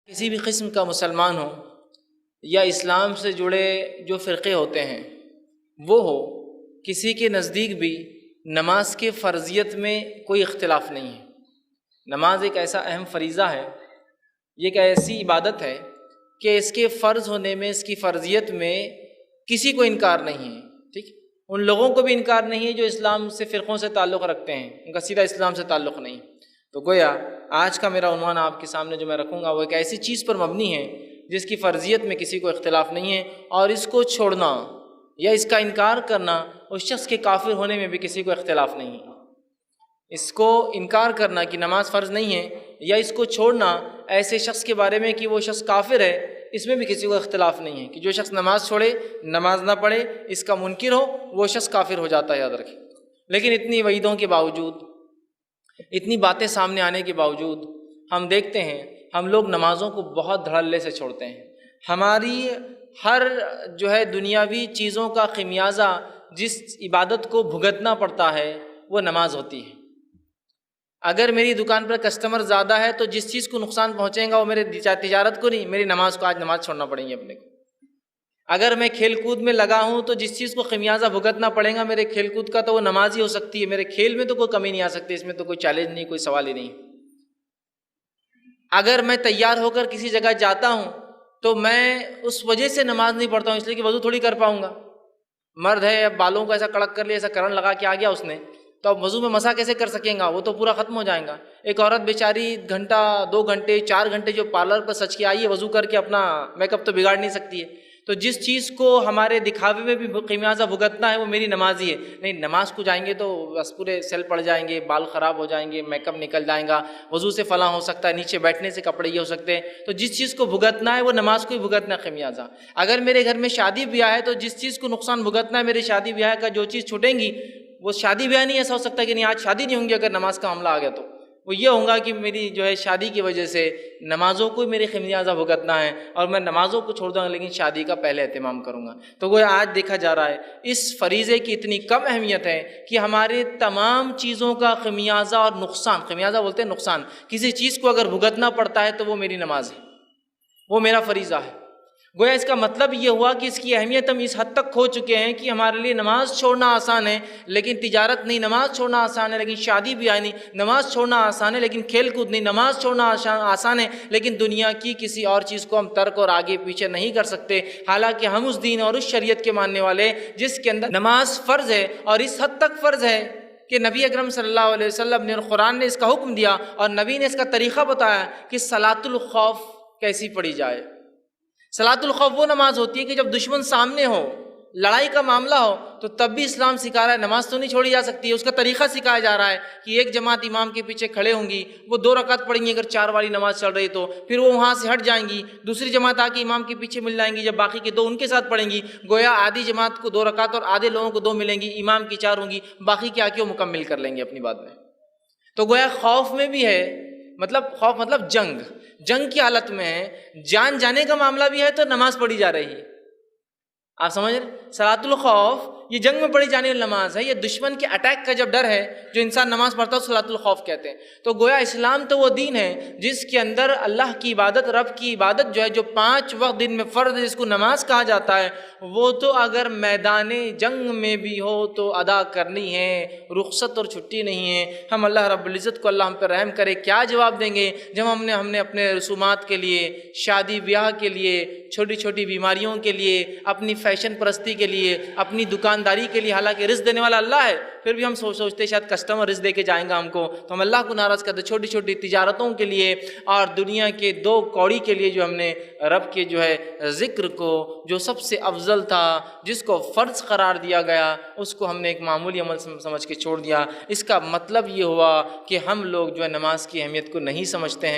کسی بھی قسم کا مسلمان ہو یا اسلام سے جڑے جو فرقے ہوتے ہیں وہ ہو، کسی کے نزدیک بھی نماز کے فرضیت میں کوئی اختلاف نہیں ہے۔ نماز ایک ایسا اہم فریضہ ہے، یہ ایک ایسی عبادت ہے کہ اس کے فرض ہونے میں، اس کی فرضیت میں کسی کو انکار نہیں ہے۔ ٹھیک، ان لوگوں کو بھی انکار نہیں ہے جو اسلام سے فرقوں سے تعلق رکھتے ہیں، ان کا سیدھا اسلام سے تعلق نہیں۔ تو گویا آج کا میرا عنوان آپ کے سامنے جو میں رکھوں گا وہ ایک ایسی چیز پر مبنی ہے جس کی فرضیت میں کسی کو اختلاف نہیں ہے، اور اس کو چھوڑنا یا اس کا انکار کرنا اس شخص کے کافر ہونے میں بھی کسی کو اختلاف نہیں ہے۔ اس کو انکار کرنا کہ نماز فرض نہیں ہے یا اس کو چھوڑنا ایسے شخص کے بارے میں کہ وہ شخص کافر ہے، اس میں بھی کسی کو اختلاف نہیں ہے کہ جو شخص نماز چھوڑے، نماز نہ پڑھے، اس کا منکر ہو، وہ شخص کافر ہو جاتا ہے، یاد رکھیں۔ لیکن اتنی وعیدوں کے باوجود، اتنی باتیں سامنے آنے کے باوجود ہم دیکھتے ہیں ہم لوگ نمازوں کو بہت دھڑلے سے چھوڑتے ہیں۔ ہماری ہر دنیاوی چیزوں کا خمیازہ جس عبادت کو بھگتنا پڑتا ہے وہ نماز ہوتی ہے۔ اگر میری دکان پر کسٹمر زیادہ ہے تو جس چیز کو نقصان پہنچے گا وہ میرے تجارت کو نہیں، میری نماز کو، آج نماز چھوڑنا پڑیں گی اپنے کو۔ اگر میں کھیل کود میں لگا ہوں تو جس چیز کو خمیازہ بھگتنا پڑے گا میرے کھیل کود کا تو وہ نماز ہی ہو سکتی ہے۔ میرے کھیل میں تو کوئی کمی نہیں آ سکتی، اس میں تو کوئی چیلنج نہیں، کوئی سوال ہی نہیں۔ اگر میں تیار ہو کر کسی جگہ جاتا ہوں تو میں اس وجہ سے نماز نہیں پڑھتا ہوں اس لیے کہ وضو تھوڑی کر پاؤں گا۔ مرد ہے، اب بالوں کو ایسا کڑک کر لیا، ایسا کرن لگا کے آ گیا اس نے، تو اب وضو میں مسح کیسے کر سکیں گا؟ وہ تو پورا ختم ہو جائے گا۔ ایک عورت بیچاری گھنٹہ، 2 گھنٹے، 4 گھنٹے جو پارلر پر سج کے آئی ہے، وضو کر کے اپنا میک اپ تو بگاڑ نہیں سکتی ہے۔ تو جس چیز کو ہمارے دکھاوے میں بھی خمیازہ بھگتنا ہے وہ میری نماز ہی ہے۔ نہیں، نماز کو جائیں گے تو بس پورے سیل پڑ جائیں گے، بال خراب ہو جائیں گے، میک اپ نکل جائے گا، وضو سے فلاں ہو سکتا ہے، نیچے بیٹھنے سے کپڑے یہ ہو سکتے ہیں۔ تو جس چیز کو بھگتنا ہے وہ نماز کو ہی بھگتنا ہے خمیازہ۔ اگر میرے گھر میں شادی بیاہ ہے تو جس چیز کو نقصان بھگتنا ہے میرے شادی بیاہ کا، جو چیز چھوٹیں گی وہ شادی بیاہ نہیں ایسا ہو سکتا کہ نہیں آج شادی نہیں ہوں گی اگر نماز کا معاملہ آ گیا، تو وہ یہ ہوگا کہ میری شادی کی وجہ سے نمازوں کو میرے خمیازہ بھگتنا ہے، اور میں نمازوں کو چھوڑ دوں گا لیکن شادی کا پہلے اہتمام کروں گا۔ تو وہ آج دیکھا جا رہا ہے اس فریضے کی اتنی کم اہمیت ہے کہ ہمارے تمام چیزوں کا خمیازہ اور نقصان، خمیازہ بولتے ہیں نقصان، کسی چیز کو اگر بھگتنا پڑتا ہے تو وہ میری نماز ہے، وہ میرا فریضہ ہے۔ گویا اس کا مطلب یہ ہوا کہ اس کی اہمیت ہم اس حد تک کھو چکے ہیں کہ ہمارے لیے نماز چھوڑنا آسان ہے لیکن تجارت نہیں، نماز چھوڑنا آسان ہے لیکن شادی بیاہ نہیں، نماز چھوڑنا آسان ہے لیکن کھیل کود نہیں، نماز چھوڑنا آسان ہے لیکن دنیا کی کسی اور چیز کو ہم ترک اور آگے پیچھے نہیں کر سکتے۔ حالانکہ ہم اس دین اور اس شریعت کے ماننے والے جس کے اندر نماز فرض ہے، اور اس حد تک فرض ہے کہ نبی اکرم صلی اللہ علیہ وسلم نے اور قرآن نے اس کا حکم دیا اور نبی نے اس کا طریقہ بتایا کہ صلاۃ الخوف کیسی پڑھی جائے۔ صلاۃ الخوف وہ نماز ہوتی ہے کہ جب دشمن سامنے ہو، لڑائی کا معاملہ ہو، تو تب بھی اسلام سکھا رہا ہے نماز تو نہیں چھوڑی جا سکتی ہے۔ اس کا طریقہ سکھایا جا رہا ہے کہ ایک جماعت امام کے پیچھے کھڑے ہوں گی، وہ 2 رکعت پڑھیں گی اگر 4 والی نماز چل رہی تو، پھر وہ وہاں سے ہٹ جائیں گی، دوسری جماعت آ کے امام کے پیچھے مل جائیں گی، جب باقی کے 2 ان کے ساتھ پڑھیں گی، گویا آدھی جماعت کو 2 رکعت اور آدھے لوگوں کو 2 ملیں گی، امام کی 4 ہوں گی، باقی کے آ کے وہ مکمل کر لیں گے اپنی بات میں۔ تو گویا خوف میں بھی ہے، خوف مطلب جنگ کی حالت میں ہے، جان جانے کا معاملہ بھی ہے تو نماز پڑھی جا رہی ہے۔ آپ سمجھ رہے؟ صلاۃ الخوف یہ جنگ میں پڑھی جانے والی نماز ہے، یہ دشمن کے اٹیک کا جب ڈر ہے جو انسان نماز پڑھتا ہے صلاۃ الخوف کہتے ہیں۔ تو گویا اسلام تو وہ دین ہے جس کے اندر اللہ کی عبادت، رب کی عبادت جو 5 وقت دن میں فرض ہے، جس کو نماز کہا جاتا ہے، وہ تو اگر میدان جنگ میں بھی ہو تو ادا کرنی ہے، رخصت اور چھٹی نہیں ہے۔ ہم اللہ رب العزت کو، اللہ ہم پہ رحم کرے، کیا جواب دیں گے جب ہم نے اپنے رسومات کے لیے، شادی بیاہ کے لیے، چھوٹی چھوٹی بیماریوں کے لیے، اپنی فیشن پرستی کے لیے، اپنی دکانداری کے لیے، حالانکہ رزق دینے والا اللہ ہے، پھر بھی ہم سوچتے شاید کسٹمر رزق دے کے جائیں گا ہم کو، تو ہم اللہ کو ناراض کرتے۔ چھوٹی چھوٹی تجارتوں کے لیے اور دنیا کے 2 کوڑی کے لیے جو ہم نے رب کے ذکر کو، جو سب سے افضل تھا، جس کو فرض قرار دیا گیا، اس کو ہم نے ایک معمولی عمل سمجھ کے چھوڑ دیا۔ اس کا مطلب یہ ہوا کہ ہم لوگ نماز کی اہمیت کو نہیں سمجھتے ہیں۔